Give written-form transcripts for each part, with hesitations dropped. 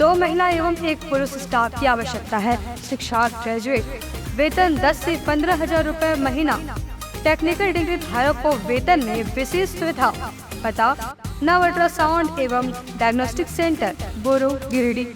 2 महिला एवं 1 पुरुष स्टाफ की आवश्यकता है। शिक्षा ग्रेजुएट, वेतन 10 से 15,000 रुपए महीना। टेक्निकल डिग्री धारक को वेतन में विशेष सुविधा। पता नव अल्ट्रासाउंड एवं डायग्नोस्टिक सेंटर, बोरो, गिरिडीह।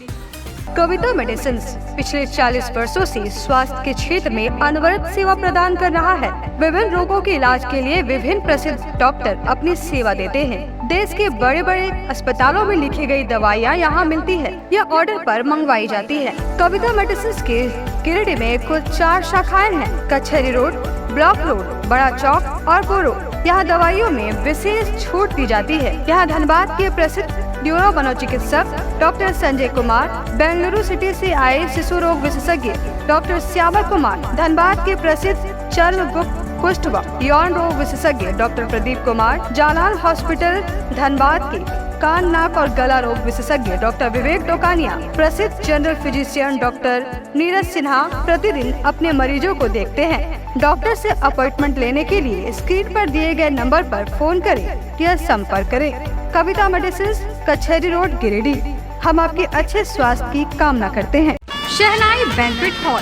कविता मेडिसिन पिछले 40 वर्षों से स्वास्थ्य के क्षेत्र में अनवरत सेवा प्रदान कर रहा है। विभिन्न रोगों के इलाज के लिए विभिन्न प्रसिद्ध डॉक्टर अपनी सेवा देते हैं। देश के बड़े बड़े अस्पतालों में लिखी गई दवाइयाँ यहाँ मिलती है या ऑर्डर पर मंगवाई जाती है। कविता मेडिसिन के गिरिडीह में कुल 4 शाखाएं हैं। कचहरी रोड, ब्लॉक रोड, बड़ा चौक और बोरो। यहाँ दवाइयों में विशेष छूट दी जाती है। यहाँ धनबाद के प्रसिद्ध न्यूरो मनोचिकित्सक डॉक्टर संजय कुमार, बेंगलुरु सिटी से आए शिशु रोग विशेषज्ञ डॉक्टर श्यामल कुमार, धनबाद के प्रसिद्ध चर्म, गुप्त, कुष्ठ व यौन रोग विशेषज्ञ डॉक्टर प्रदीप कुमार, जालान हॉस्पिटल धनबाद के कान, नाक और गला रोग विशेषज्ञ डॉक्टर विवेक डोकानिया, प्रसिद्ध general physician doctor Neeraj Sinha प्रतिदिन अपने मरीजों को देखते हैं। डॉक्टर से अपॉइंटमेंट लेने के लिए स्क्रीन पर दिए गए नंबर पर फोन करें या संपर्क करें। कविता मेडिसिन, कचहरी रोड, गिरिडीह। हम आपके अच्छे स्वास्थ्य की कामना करते हैं। शहनाई बैंक्वेट हॉल,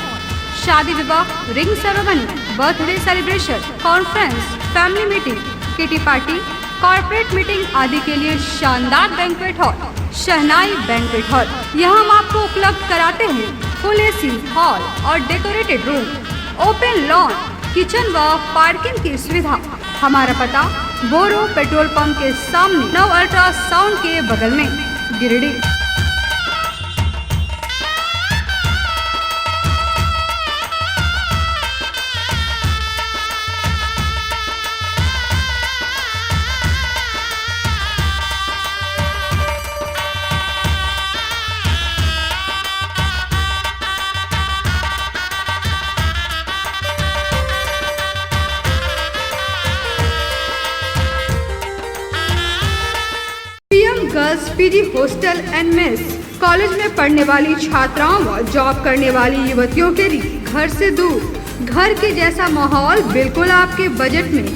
शादी विवाह, ring ceremony, birthday celebration, conference, family meeting, kitty party, corporate meeting आदि के लिए शानदार बैंक्वेट हॉल, शहनाई बैंक्वेट हॉल। यहाँ हम आपको उपलब्ध कराते हैं फुल एसी हॉल और decorated room, open lawn, kitchen व पार्किंग की सुविधा। हमारा पता बोरो पेट्रोल पंप के सामने, नव अल्ट्रासाउंड के बगल में, Giridih. Girls PG hostel and mess, college में पढ़ने वाली छात्राओं व जॉब करने वाली युवतियों के लिए घर से दूर, घर के जैसा माहौल बिल्कुल आपके बजट में।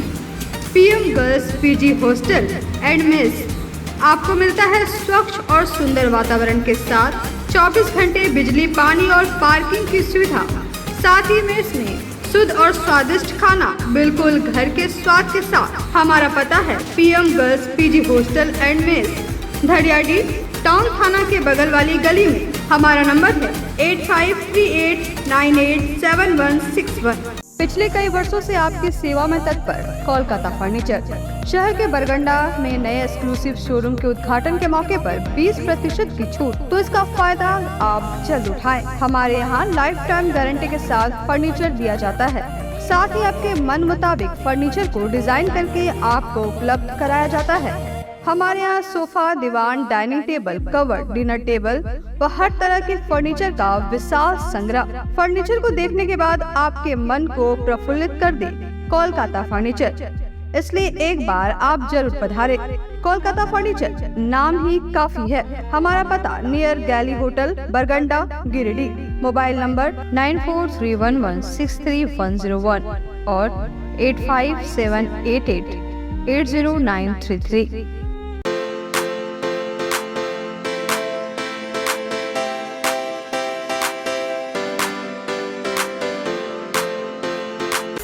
PM girls PG hostel and mess आपको मिलता है स्वच्छ और सुंदर वातावरण के साथ 24 घंटे बिजली, पानी और पार्किंग की सुविधा। साथ ही मेस में शुद्ध और स्वादिष्ट खाना बिल्कुल घर के स्वाद के साथ। हमारा पता है PM girls PG hostel and mess, धड़ियाडी टाउन थाना के बगल वाली गली में। हमारा नंबर है 8538987161। पिछले कई वर्षों से आपकी सेवा में तत्पर कोलकाता फर्नीचर। शहर के बरगंडा में नए एक्सक्लूसिव शोरूम के उद्घाटन के मौके पर 20% की छूट, तो इसका फायदा आप जल्द उठाएं। हमारे यहाँ लाइफ टाइम गारंटी के साथ फर्नीचर दिया जाता है। साथ ही आपके मन मुताबिक फर्नीचर को डिजाइन करके आपको उपलब्ध कराया जाता है। हमारे यहाँ सोफा, दीवान, dining table, cover, dinner table व हर तरह के फर्नीचर का विशाल संग्रह। फर्नीचर को देखने के बाद आपके मन को प्रफुल्लित कर दे कोलकाता फर्नीचर, इसलिए एक बार आप जरूर पधारें। कोलकाता फर्नीचर नाम ही काफी है। हमारा पता नियर गैली होटल, बरगंडा, गिरिडीह। मोबाइल नंबर 9431163101 और 8578880933।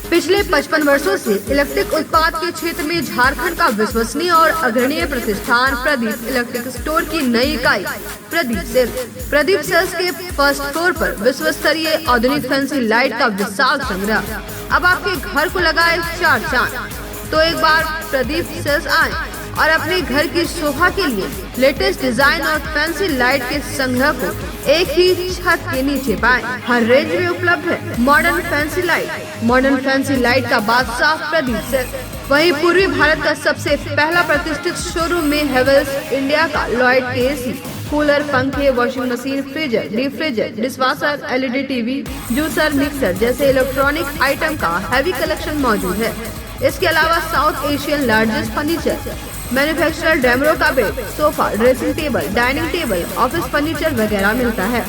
पिछले 55 वर्षों से इलेक्ट्रिक उत्पाद के क्षेत्र में झारखंड का विश्वसनीय और अग्रणीय प्रतिष्ठान प्रदीप इलेक्ट्रिक स्टोर की नई इकाई प्रदीप सेल्स। प्रदीप सेल्स के फर्स्ट फ्लोर पर विश्व स्तरीय आधुनिक फैंसी लाइट का विशाल संग्रह। अब आपके घर को लगाए 4 चांद। तो एक बार प्रदीप सेल्स आए और अपने घर की शोभा के लिए लेटेस्ट डिजाइन और फैंसी लाइट के संग्रह को एक ही छत के नीचे पाएं। हर रेंज में उपलब्ध है modern fancy light. Modern fancy light का बादशाह प्रदीप सेल्स। वहीं पूर्वी भारत का सबसे पहला प्रतिष्ठित शोरूम में हेवेल्स इंडिया का लॉयड के एसी, कूलर, पंखे, washing machine, freezer, deep freezer, dishwasher, LED TV, juicer, mixer जैसे इलेक्ट्रॉनिक आइटम का हैवी कलेक्शन मौजूद है। इसके अलावा South Asian largest furniture manufacturer Damro का bed, sofa, dressing table, dining table, office furniture वगैरह मिलता है।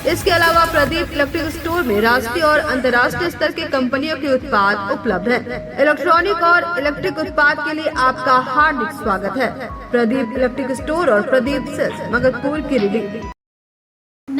इसके अलावा प्रदीप इलेक्ट्रिक स्टोर में राष्ट्रीय और अंतर्राष्ट्रीय स्तर के कंपनियों के उत्पाद उपलब्ध हैं। इलेक्ट्रॉनिक और इलेक्ट्रिक उत्पाद के लिए आपका हार्दिक स्वागत है। प्रदीप इलेक्ट्रिक स्टोर और प्रदीप सेल्स, मगधपुर, गिरिडीह।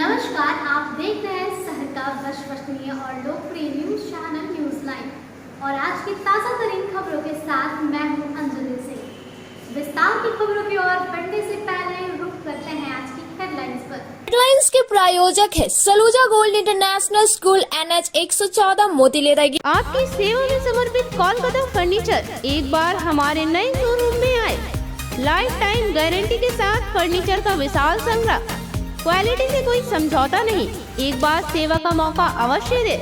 नमस्कार, आप देख रहे हैं शहर का विश्वसनीय और लोकप्रिय न्यूज चैनल न्यूज लाइव और आज की ताज़ा तरीन खबरों के साथ मैं हूं अंजलि सिंह। विस्तार की खबरों की ओर बढ़ने से पहले रुक करते हैं आज की हेडलाइंस पर। हेडलाइंस के प्रायोजक है Saluja gold international school NH 114 मोतीलेरा। आपकी सेवा में समर्पित कोलकाता फर्नीचर एक बार हमारे नए शोरूम में आए। लाइफ टाइम गारंटी के साथ फर्नीचर का विशाल संग्रह, क्वालिटी में कोई समझौता नहीं। एक बार सेवा का मौका अवश्य दे।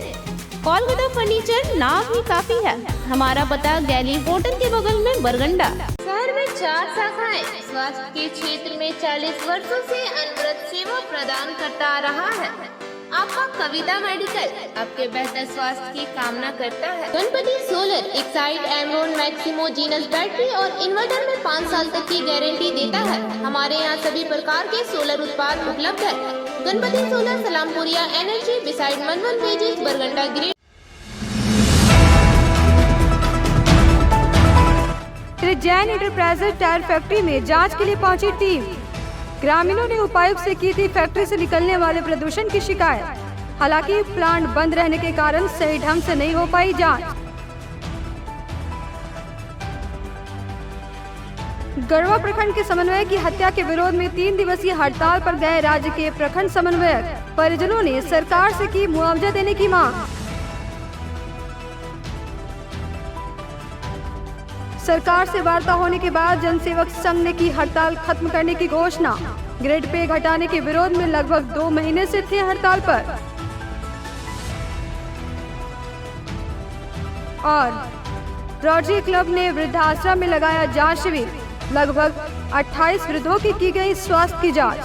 कोलकाता फर्नीचर नाम ही काफी है। हमारा पता गैली होटल के बगल में बरगंडा। शहर में 4 शाखाएं। स्वास्थ्य के क्षेत्र में 40 वर्षों से अनवरत सेवा प्रदान करता आ रहा है। आपका कविता मेडिकल आपके बेहतर स्वास्थ्य की कामना करता है। Ganpati solar Exide Amaron Maximo genus battery और इन्वर्टर में 5 साल तक की गारंटी देता है। हमारे यहाँ सभी प्रकार के सोलर उत्पाद उपलब्ध है। गणपति सोलर सलामपुरिया एनर्जी बिसाइड मनवन वेजेस बरगंडा ग्रेड। Shri Jain enterprises tyre factory में जांच के लिए पहुंची टीम। ग्रामीणों ने उपायुक्त से की थी फैक्ट्री से निकलने वाले प्रदूषण की शिकायत। हालांकि प्लांट बंद रहने के कारण सही ढंग से नहीं हो पाई जांच। गढ़वा प्रखंड के समन्वयक की हत्या के विरोध में 3 दिवसीय हड़ताल पर गए राज्य के प्रखंड समन्वयक। परिजनों ने सरकार से की मुआवजा देने की मांग। सरकार से वार्ता होने के बाद जनसेवक संघ ने की हड़ताल खत्म करने की घोषणा। ग्रेड पे घटाने के विरोध में लगभग 2 महीने से थे हड़ताल पर। और रोटरी क्लब ने वृद्धाश्रम में लगाया जांच शिविर। लगभग 28 वृद्धों की गई स्वास्थ्य की जांच।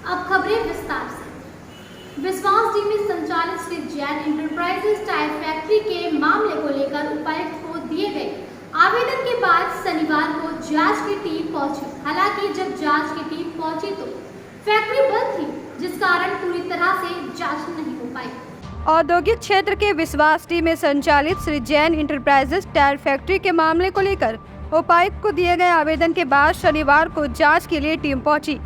अब खबरें विस्तार से। विश्वास डी में संचालित Shri Jain enterprises tyre factory के मामले को लेकर उपायुक्त को दिए गए आवेदन के बाद शनिवार को जांच की टीम पहुंची। हालांकि जब जांच की टीम पहुंची तो फैक्ट्री बंद थी, जिस कारण पूरी तरह से जांच नहीं हो पाई। औद्योगिक क्षेत्र के विश्वास डी में संचालित Shri Jain enterprises tyre factory के मामले को लेकर उपायुक्त को दिए गए आवेदन के बाद शनिवार को जाँच के लिए टीम पहुँची।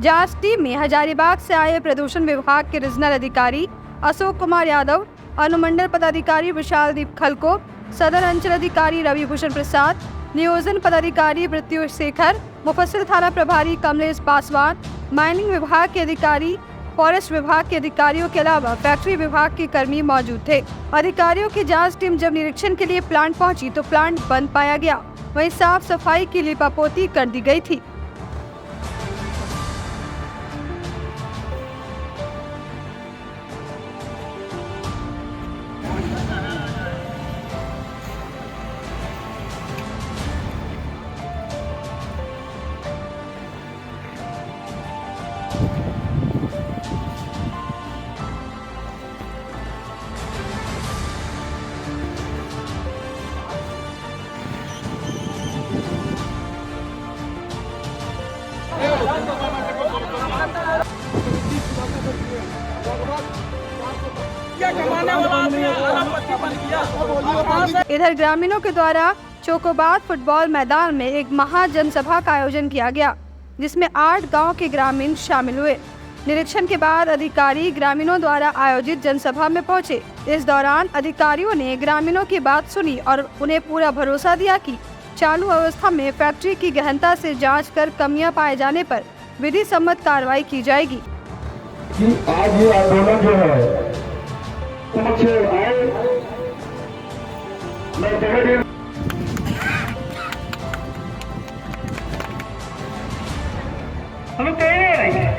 जांच टीम में हजारीबाग से आए प्रदूषण विभाग के रीजनल अधिकारी अशोक कुमार यादव, अनुमंडल पदाधिकारी विशालदीप खलको, सदर अंचल अधिकारी रवि भूषण प्रसाद, नियोजन पदाधिकारी मृत्युष शेखर, मुफस्सिल थाना प्रभारी कमलेश पासवान, माइनिंग विभाग के अधिकारी, फॉरेस्ट विभाग के अधिकारियों के अलावा फैक्ट्री विभाग के कर्मी मौजूद थे। अधिकारियों की जाँच टीम जब निरीक्षण के लिए प्लांट पहुँची तो प्लांट बंद पाया गया। वहीं साफ सफाई की लिपापोती कर दी गई थी। इधर ग्रामीणों के द्वारा चोकोबाद फुटबॉल मैदान में एक महा जनसभा का आयोजन किया गया, जिसमें 8 गांव के ग्रामीण शामिल हुए। निरीक्षण के बाद अधिकारी ग्रामीणों द्वारा आयोजित जनसभा में पहुंचे। इस दौरान अधिकारियों ने ग्रामीणों की बात सुनी और उन्हें पूरा भरोसा दिया कि चालू अवस्था में फैक्ट्री की गहनता से जांच कर कमियां पाए जाने पर विधि सम्मत कार्रवाई की जाएगी। आज ये आंदोलन जो है हम कह रहे हैं,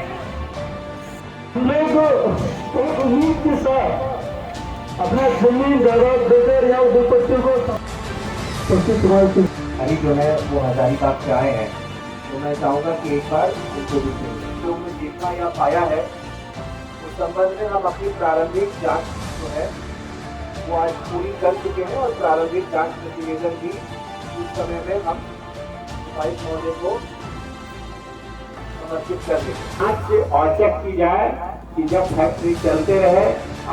हम लोग उम्मीद के साथ अपना जमीन जायदाद देकर या दुपट्टे को अभी जो है वो हजारीबाग से आए हैं, तो मैं चाहूँगा कि एक बार उनको जो हमने देखा या पाया है उस संबंध में हम अपनी प्रारंभिक जांच जो है वो आज पूरी कर चुके हैं और प्रारंभिक जांच प्रतिवेदन भी उस समय में हम उपायुक्त महोदय को समर्पित कर दें। आज से औचक की जाए कि जब फैक्ट्री चलते रहे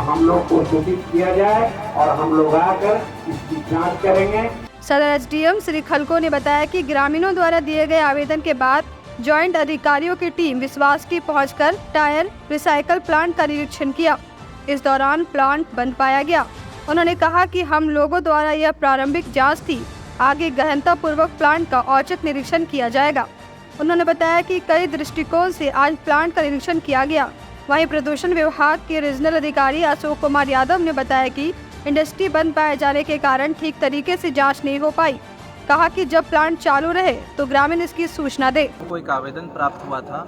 हम लोग को सूचित किया जाए और हम लोग आकर इसकी जांच करेंगे। सदर एसडीएम श्री खलको ने बताया कि ग्रामीणों द्वारा दिए गए आवेदन के बाद जॉइंट अधिकारियों की टीम विश्वास की पहुंचकर टायर रिसाइकल प्लांट का निरीक्षण किया। इस दौरान प्लांट बंद पाया गया। उन्होंने कहा कि हम लोगों द्वारा यह प्रारंभिक जांच थी, आगे गहनता पूर्वक प्लांट का औचक निरीक्षण किया जाएगा। उन्होंने बताया कि कई दृष्टिकोण से आज प्लांट का निरीक्षण किया गया। वहीं प्रदूषण विभाग के रीजनल अधिकारी अशोक कुमार यादव ने बताया कि इंडस्ट्री बंद पाए जाने के कारण ठीक तरीके से जांच नहीं हो पाई। कहा कि जब प्लांट चालू रहे तो ग्रामीण इसकी सूचना दे। को एक आवेदन प्राप्त हुआ था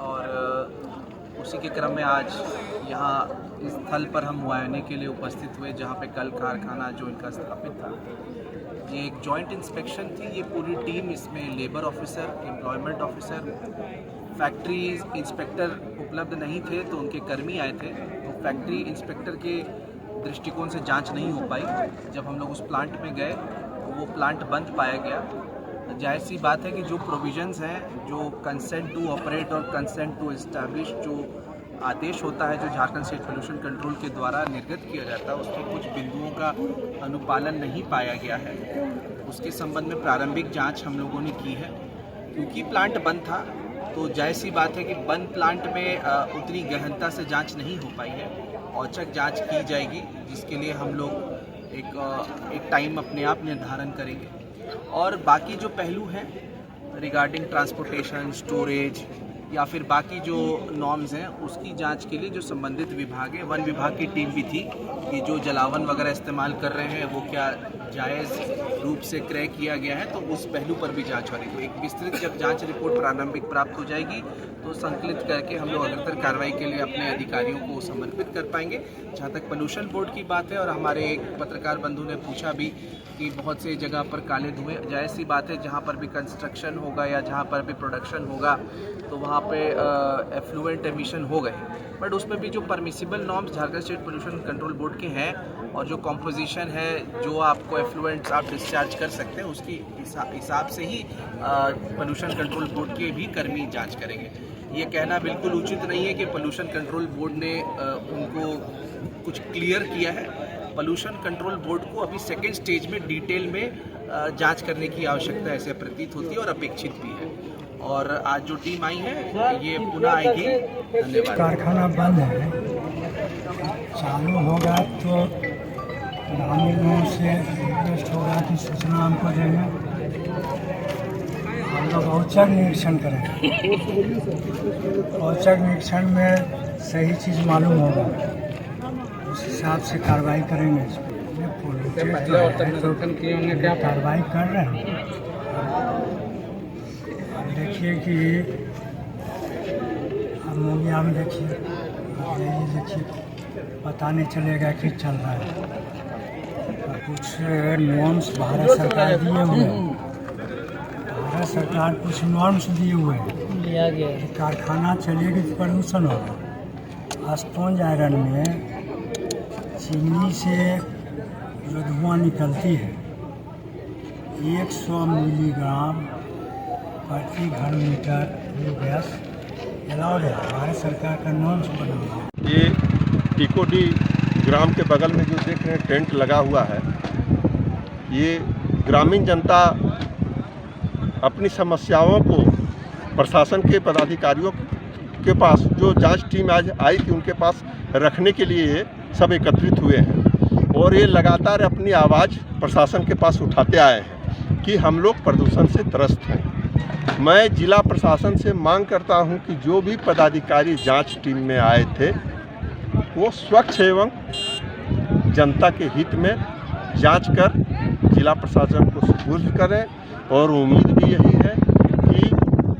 और उसी के क्रम में आज यहाँ इस स्थल पर हम मुआयने के लिए उपस्थित हुए, जहाँ पे कल कारखाना जो इनका स्थापित था, ये एक जॉइंट इंस्पेक्शन थी। ये पूरी टीम, इसमें labour officer, employment officer, factory inspector उपलब्ध नहीं थे तो उनके कर्मी आए थे। तो फैक्ट्री इंस्पेक्टर के दृष्टिकोण से जांच नहीं हो पाई। जब हम लोग उस प्लांट में गए तो वो प्लांट बंद पाया गया। जाहिर सी बात है कि जो प्रोविजंस हैं, जो कंसेंट टू ऑपरेट और कंसेंट टू एस्टैब्लिश जो आदेश होता है, जो झारखंड स्टेट पोल्यूशन कंट्रोल के द्वारा निर्गत किया जाता है, उसके कुछ बिंदुओं का अनुपालन नहीं पाया गया है। उसके संबंध में प्रारंभिक जांच हम लोगों ने की है। क्योंकि प्लांट बंद था तो जाहिर सी बात है कि बंद प्लांट में उतनी गहनता से जांच नहीं हो पाई है। औचक जांच की जाएगी, जिसके लिए हम लोग एक टाइम अपने आप निर्धारण करेंगे। और बाकी जो पहलू हैं रिगार्डिंग ट्रांसपोर्टेशन, स्टोरेज या फिर बाकी जो नॉर्म्स हैं, उसकी जांच के लिए जो संबंधित विभाग है, वन विभाग की टीम भी थी कि जो जलावन वगैरह इस्तेमाल कर रहे हैं वो क्या जायज़ रूप से क्रय किया गया है, तो उस पहलू पर भी जांच हो रही है। तो एक विस्तृत जब जांच रिपोर्ट प्रारंभिक प्राप्त हो जाएगी तो संकलित करके हम लोग अग्रतर कार्रवाई के लिए अपने अधिकारियों को समर्पित कर पाएंगे। जहाँ तक पोल्यूशन बोर्ड की बात है, और हमारे एक पत्रकार बंधु ने पूछा भी कि बहुत सी जगह पर काले धुएं, जाहिर सी बात है जहाँ पर भी कंस्ट्रक्शन होगा या जहाँ पर भी प्रोडक्शन होगा तो वहाँ पे एफ्लुएंट एमिशन हो गए। बट उसमें भी जो permissible norms Jharkhand state pollution control board के हैं और जो कॉम्पोजिशन है, जो आपको एफ्लुएंट्स आप डिस्चार्ज कर सकते हैं, उसकी हिसाब से ही पोल्यूशन कंट्रोल बोर्ड के भी कर्मी जांच करेंगे। ये कहना बिल्कुल उचित नहीं है कि पोल्यूशन कंट्रोल बोर्ड ने उनको कुछ क्लियर किया है। पोल्यूशन कंट्रोल बोर्ड को अभी सेकेंड स्टेज में डिटेल में जांच करने की आवश्यकता ऐसे प्रतीत होती है और अपेक्षित भी है। और आज जो टीम आई है ये पुनः आएगी। धन्यवाद। कारखाना बंद है, चालू होगा तो ग्रामीणों से रिक्वेस्ट होगा कि सूचना हमको देंगे, हम लोग औचक निरीक्षण करेंगे। औचक निरीक्षण में सही चीज़ मालूम होगा, उस हिसाब से कार्रवाई करेंगे। तो कार्रवाई कर रहे हैं। अब देखिए कि अमोनिया में देखिए पता नहीं चलेगा कि चल रहा है। और कुछ नॉर्म्स भारत सरकार दिए हुए हैं, भारत सरकार कुछ नॉर्म्स दिए हुए हैं। कारखाना चलेगी तो प्रदूषण होगा। स्पॉन्ज आयरन में चीनी से जो धुआं निकलती है 100 मिलीग्राम प्रति घन मीटर गैस अलाउड है। भारत सरकार का नॉर्म्स बना हुआ है। ये टिकोडी ग्राम के बगल में जो देख रहे हैं टेंट लगा हुआ है, ये ग्रामीण जनता अपनी समस्याओं को प्रशासन के पदाधिकारियों के पास, जो जांच टीम आज आई थी उनके पास रखने के लिए सब एकत्रित हुए हैं। और ये लगातार अपनी आवाज़ प्रशासन के पास उठाते आए हैं कि हम लोग प्रदूषण से त्रस्त हैं। मैं जिला प्रशासन से मांग करता हूं कि जो भी पदाधिकारी जांच टीम में आए थे वो स्वच्छ एवं जनता के हित में जांच कर जिला प्रशासन को सुपुर्द करें। और उम्मीद भी यही है कि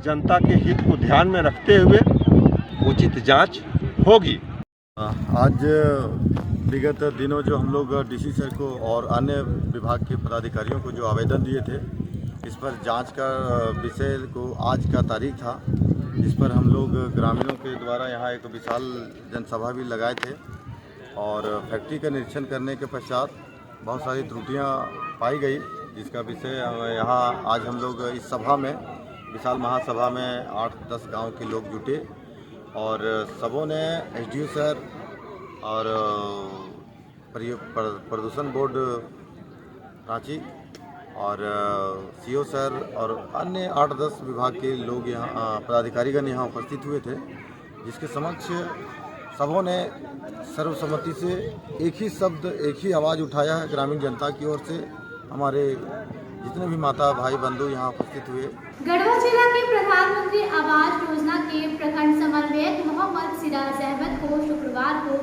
जनता के हित को ध्यान में रखते हुए उचित जांच होगी। आज विगत दिनों जो हम लोग डीसी सर को और अन्य विभाग के पदाधिकारियों को जो आवेदन दिए थे, इस पर जांच का विषय को आज का तारीख था, इस पर हम लोग ग्रामीणों के द्वारा यहाँ एक विशाल जनसभा भी लगाए थे। और फैक्ट्री का निरीक्षण करने के पश्चात बहुत सारी त्रुटियाँ पाई गई, जिसका विषय यहाँ आज हम लोग इस सभा में, विशाल महासभा में 8-10 गांव के लोग जुटे और सबों ने एसडीओ सर और प्रदूषण बोर्ड रांची और सीओ सर और अन्य 8-10 विभाग के लोग यहाँ पदाधिकारीगण यहाँ उपस्थित हुए थे, जिसके समक्ष सबों ने सर्वसम्मति से एक ही शब्द, एक ही आवाज़ उठाया है ग्रामीण जनता की ओर से। हमारे जितने भी माता भाई बंधु यहाँ उपस्थित हुए। गढ़वा जिला के प्रधानमंत्री आवास योजना के प्रखंड समन्वयक मोहम्मद सिराज अहमद को शुक्रवार को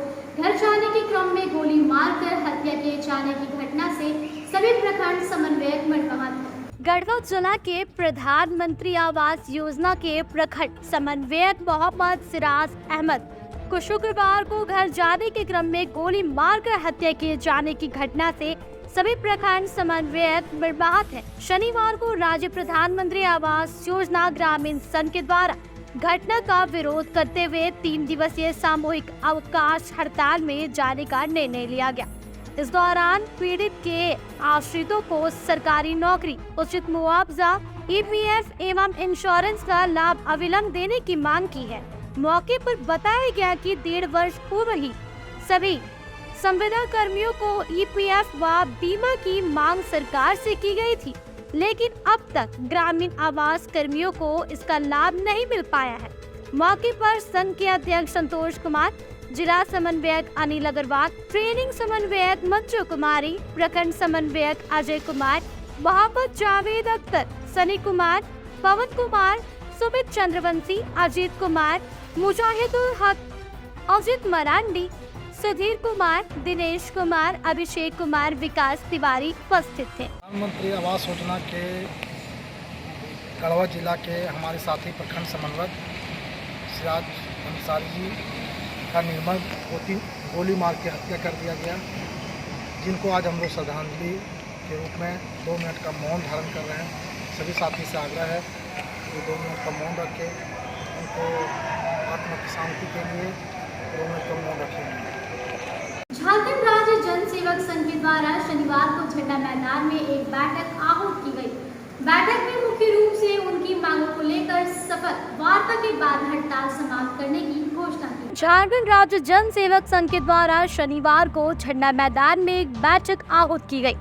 घर जाने के क्रम में गोली मारकर हत्या किए जाने की घटना से सभी प्रखंड समन्वयक मर्माहत हैं। गढ़वा जिला के प्रधानमंत्री आवास योजना के प्रखंड समन्वयक मोहम्मद सिराज अहमद को शुक्रवार को घर जाने के क्रम में गोली मारकर हत्या किए जाने की घटना से सभी प्रखंड समन्वयक मर्माहत हैं। शनिवार को राज्य प्रधानमंत्री आवास योजना ग्रामीण संघ के द्वारा घटना का विरोध करते हुए 3 दिवसीय सामूहिक अवकाश हड़ताल में जाने का निर्णय लिया गया। इस दौरान पीड़ित के आश्रितों को सरकारी नौकरी, उचित मुआवजा, EPF एवं इंश्योरेंस का लाभ अविलंब देने की मांग की है। मौके पर बताया गया कि 1.5 वर्ष पूर्व ही सभी संविदा कर्मियों को EPF व बीमा की मांग सरकार से की गई थी, लेकिन अब तक ग्रामीण आवास कर्मियों को इसका लाभ नहीं मिल पाया है। मौके पर संघ के अध्यक्ष संतोष कुमार, जिला समन्वयक अनिल अग्रवाल, ट्रेनिंग समन्वयक मंजू कुमारी, प्रखंड समन्वयक अजय कुमार, मोहम्मद जावेद अख्तर, सनी कुमार, पवन कुमार, सुमित चंद्रवंशी, अजीत कुमार, मुजाहिदुल हक, अजित मरांडी, सुधीर कुमार, दिनेश कुमार, अभिषेक कुमार, विकास तिवारी उपस्थित थे। प्रधानमंत्री आवास योजना के गढ़वा जिला के हमारे साथी प्रखंड समन्वयक सिराज अंसारी जी का निर्मम गोली मार के हत्या कर दिया गया, जिनको आज हम लोग श्रद्धांजलि के रूप में 2 मिनट का मौन धारण कर रहे हैं। सभी साथी से आग्रह है कि 2 मिनट का मौन रखें, उनको आत्मा की शांति के लिए 2 मिनट का मौन रखें। झारखंड राज्य जन सेवक संघ के द्वारा शनिवार को झंडा मैदान में एक बैठक आहूत की गई। बैठक में मुख्य रूप से उनकी मांगों को लेकर सफल वार्ता के बाद हड़ताल समाप्त करने की घोषणा की। झारखंड राज्य जन सेवक संघ के द्वारा शनिवार को झंडा मैदान में एक बैठक आहूत की गई।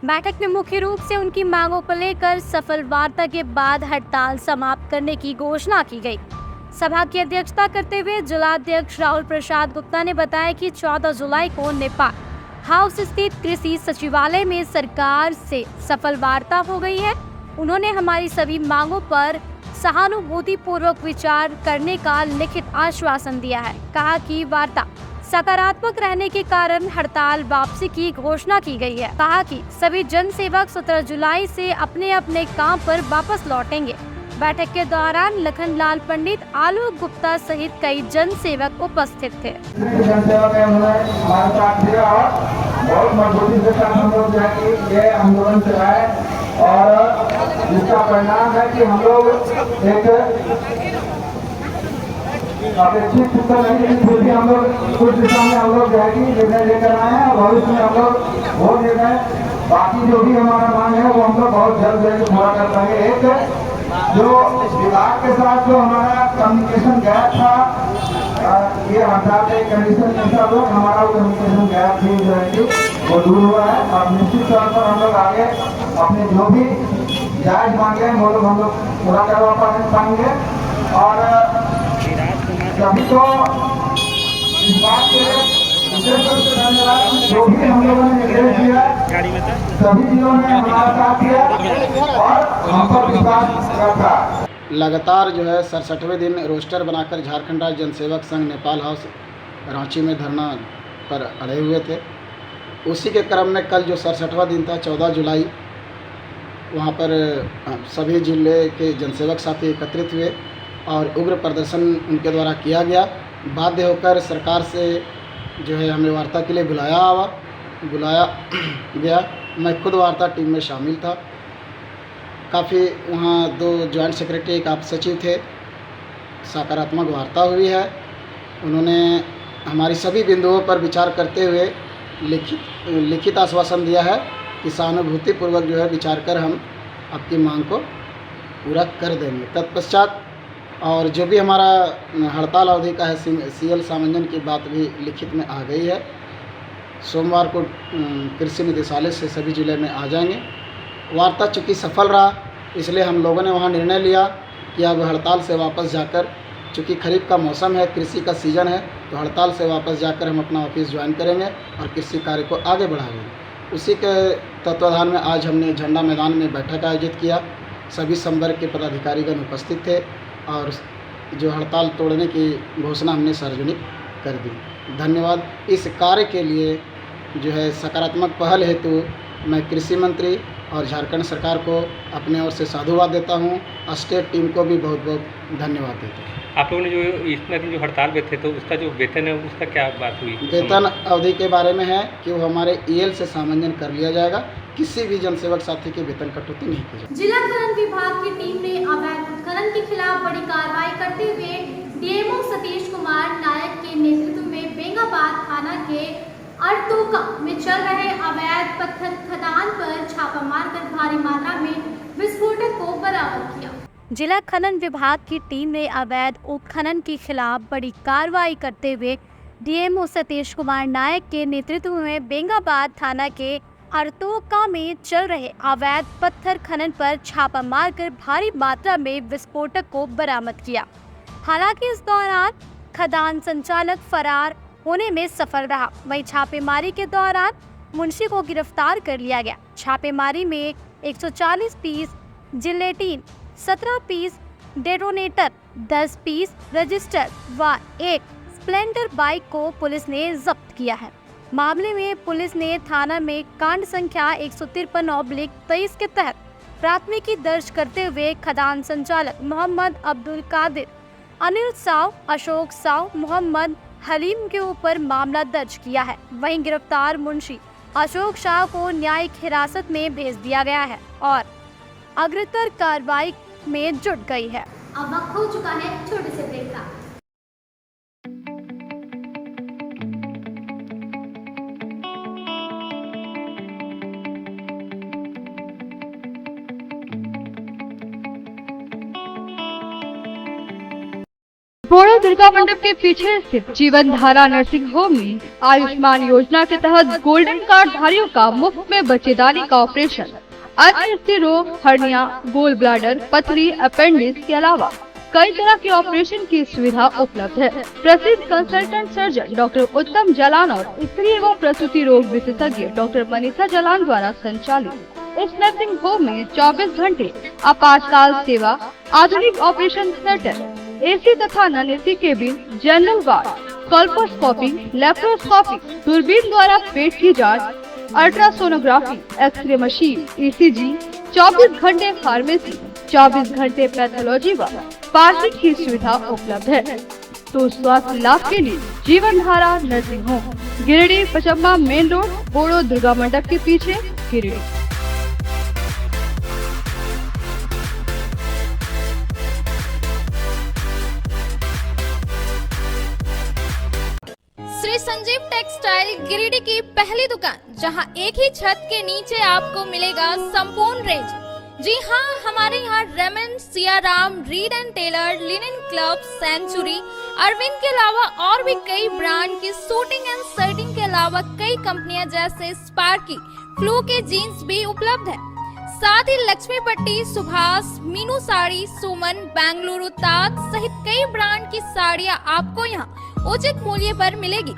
बैठक में मुख्य रूप से उनकी मांगों को लेकर सफल वार्ता के बाद हड़ताल समाप्त करने की घोषणा की गई। सभा की अध्यक्षता करते हुए जिलाध्यक्ष राहुल प्रसाद गुप्ता ने बताया कि 14 जुलाई को नेपाल हाउस स्थित कृषि सचिवालय में सरकार से सफल वार्ता हो गई है। उन्होंने हमारी सभी मांगों पर सहानुभूतिपूर्वक विचार करने का लिखित आश्वासन दिया है। कहा कि वार्ता सकारात्मक रहने के कारण हड़ताल वापसी की घोषणा की गई है। कहा कि सभी जन सेवक 17 जुलाई से अपने अपने काम पर वापस लौटेंगे। बैठक के दौरान लखनलाल पंडित, आलोक गुप्ता सहित कई जन सेवक उपस्थित थे। जन सेवक है, उन्होंने हमारे साथ दिया और बहुत मजबूती के साथ हम लोग ये आंदोलन चलाए और जिसका परिणाम है कि हम लोग एक अपेक्षित उत्तर नहीं, लेकिन फिर भी हम लोग कुछ दिशा में हम लोग निर्णय लेकर आए हैं और भविष्य में हम लोग वोट दे रहे हैं। बाकी जो भी हमारा मांग है वो हम लोग बहुत जल्द पूरा कर पाएंगे। एक जो विभाग के साथ जो हमारा कम्युनिकेशन गैप था, ये हड़ताल के कंडीशन में सब लोग हमारा कम्युनिकेशन गैप थी जो है वो दूर हुआ है और निश्चित तौर पर हम लोग आगे अपने जो भी जायज मांगे वो लोग हम लोग पूरा करवा पाएंगे। और सभी को इस बात के विशेष रूप से धन्यवाद, जो भी हम लोगों ने निर्देश दिया सभी जिलों में हमारा साथ दिया और हम पर विश्वास रखा। लगातार जो है 67वें दिन रोस्टर बनाकर झारखंड राज्य जनसेवक संघ नेपाल हाउस रांची में धरना पर अड़े हुए थे। उसी के क्रम में कल जो 67वां दिन था 14 जुलाई, वहाँ पर सभी जिले के जनसेवक साथी एकत्रित हुए और उग्र प्रदर्शन उनके द्वारा किया गया। बाध्य होकर सरकार से जो है हमें वार्ता के लिए बुलाया गया। मैं खुद वार्ता टीम में शामिल था। काफ़ी वहाँ 2 जॉइंट सेक्रेटरी, एक आप सचिव थे। सकारात्मक वार्ता हुई है। उन्होंने हमारी सभी बिंदुओं पर विचार करते हुए लिखित आश्वासन दिया है कि सहानुभूतिपूर्वक जो है विचार कर हम आपकी मांग को पूरा कर देंगे। तत्पश्चात और जो भी हमारा हड़ताल अवधि का है CL सामंजन की बात भी लिखित में आ गई है। सोमवार को कृषि निदेशालय से सभी जिले में आ जाएंगे वार्ता चूँकि सफल रहा, इसलिए हम लोगों ने वहाँ निर्णय लिया कि अब हड़ताल से वापस जाकर, चूँकि खरीफ का मौसम है, कृषि का सीज़न है, तो हड़ताल से वापस जाकर हम अपना ऑफिस ज्वाइन करेंगे और कृषि कार्य को आगे बढ़ाएंगे। उसी के तत्वाधान में आज हमने झंडा मैदान में बैठक आयोजित किया। सभी संवर्ग के पदाधिकारीगण उपस्थित थे और जो हड़ताल तोड़ने की घोषणा हमने सार्वजनिक कर दी। धन्यवाद। इस कार्य के लिए जो है सकारात्मक पहल हेतु मैं कृषि मंत्री और झारखंड सरकार को अपने ओर से साधुवाद देता हूँ। स्टेट टीम को भी बहुत बहुत धन्यवाद देता हूँ। आप लोगों ने जो इतना दिन जो हड़ताल पे थे तो उसका जो वेतन है उसका क्या बात हुई? वेतन अवधि के बारे में है कि वो हमारे ईएल से सामंजन कर लिया जाएगा। किसी भी जनसेवक साथी के वेतन कटौती नहीं की जाएगी। जिला खनन विभाग की टीम ने अवैध उत्खनन के खिलाफ बड़ी कार्रवाई करते हुए डीएमओ सतीश कुमार नायक के नेतृत्व में बेंगाबाद थाना के अर्तोका में चल रहे अवैध पत्थर खदान पर छापा मारकर भारी मात्रा में विस्फोटक को बरामद किया। जिला खनन विभाग की टीम ने अवैध उत्खनन के खिलाफ बड़ी कार्रवाई करते हुए डीएमओ सतीश कुमार नायक के नेतृत्व में बेंगाबाद थाना के अर्तोका में चल रहे अवैध पत्थर खनन पर छापा मारकर भारी मात्रा में विस्फोटक को बरामद किया। हालांकि इस दौरान खदान संचालक फरार होने में सफल रहा। वहीं छापेमारी के दौरान मुंशी को गिरफ्तार कर लिया गया। छापेमारी में 140 piece gelatin, 17 piece detonator, 10 piece register व एक स्प्लेंडर बाइक को पुलिस ने जब्त किया है। मामले में पुलिस ने थाना में कांड संख्या 153/23 के तहत प्राथमिकी दर्ज करते हुए खदान संचालक मोहम्मद अब्दुल कादिर, अनिल साव, अशोक साव, मोहम्मद हलीम के ऊपर मामला दर्ज किया है। वहीं गिरफ्तार मुंशी अशोक शाह को न्यायिक हिरासत में भेज दिया गया है और अग्रतर कार्रवाई में जुट गई है। अब वक्त हो चुका है छोटे से ब्रेक का। बोड़ो दुर्गा मंडप के पीछे स्थित जीवन धारा नर्सिंग होम में आयुष्मान योजना के तहत गोल्डन कार्ड धारियों का मुफ्त में बच्चेदानी का ऑपरेशन, अन्य रोग, हर्निया, गोल ब्लैडर, पथरी, अपेंडिक्स के अलावा कई तरह के ऑपरेशन की सुविधा उपलब्ध है। प्रसिद्ध कंसल्टेंट सर्जन डॉक्टर उत्तम जलान और स्त्री एवं प्रसूति रोग विशेषज्ञ डॉक्टर मनीषा जलान द्वारा संचालित इस नर्सिंग होम में 24 घंटे आपातकाल सेवा, आधुनिक ऑपरेशन थिएटर, एसी तथा non AC cabin, general ward, colposcopy, laparoscopy, दूरबीन द्वारा पेट की जांच, अल्ट्रासोनोग्राफी, एक्सरे मशीन, ईसीजी, 24 घंटे फार्मेसी, 24 घंटे पैथोलॉजी व पार्किंग की सुविधा उपलब्ध है। तो स्वास्थ्य लाभ के लिए Jeevan Dhara nursing home, Giridih Pachamba main road, बोड़ो दुर्गा मंडप के पीछे, गिरिडीह। श्री संजीव टेक्सटाइल गिरिडीह की पहली दुकान, जहां एक ही छत के नीचे आपको मिलेगा संपूर्ण रेंज। जी हाँ, हमारे यहाँ Raymond, Siyaram, Reid and Taylor, linen club, Century, Arvind के अलावा और भी कई ब्रांड की सूटिंग एंड शर्टिंग के अलावा कई कंपनियां जैसे स्पार्की, फ्लू के जीन्स भी उपलब्ध है। साथ ही लक्ष्मी पट्टी, सुभाष, मीनू साड़ी, सुमन, बेंगलुरु ताज सहित कई ब्रांड की साड़ियां आपको यहाँ उचित मूल्य पर मिलेगी।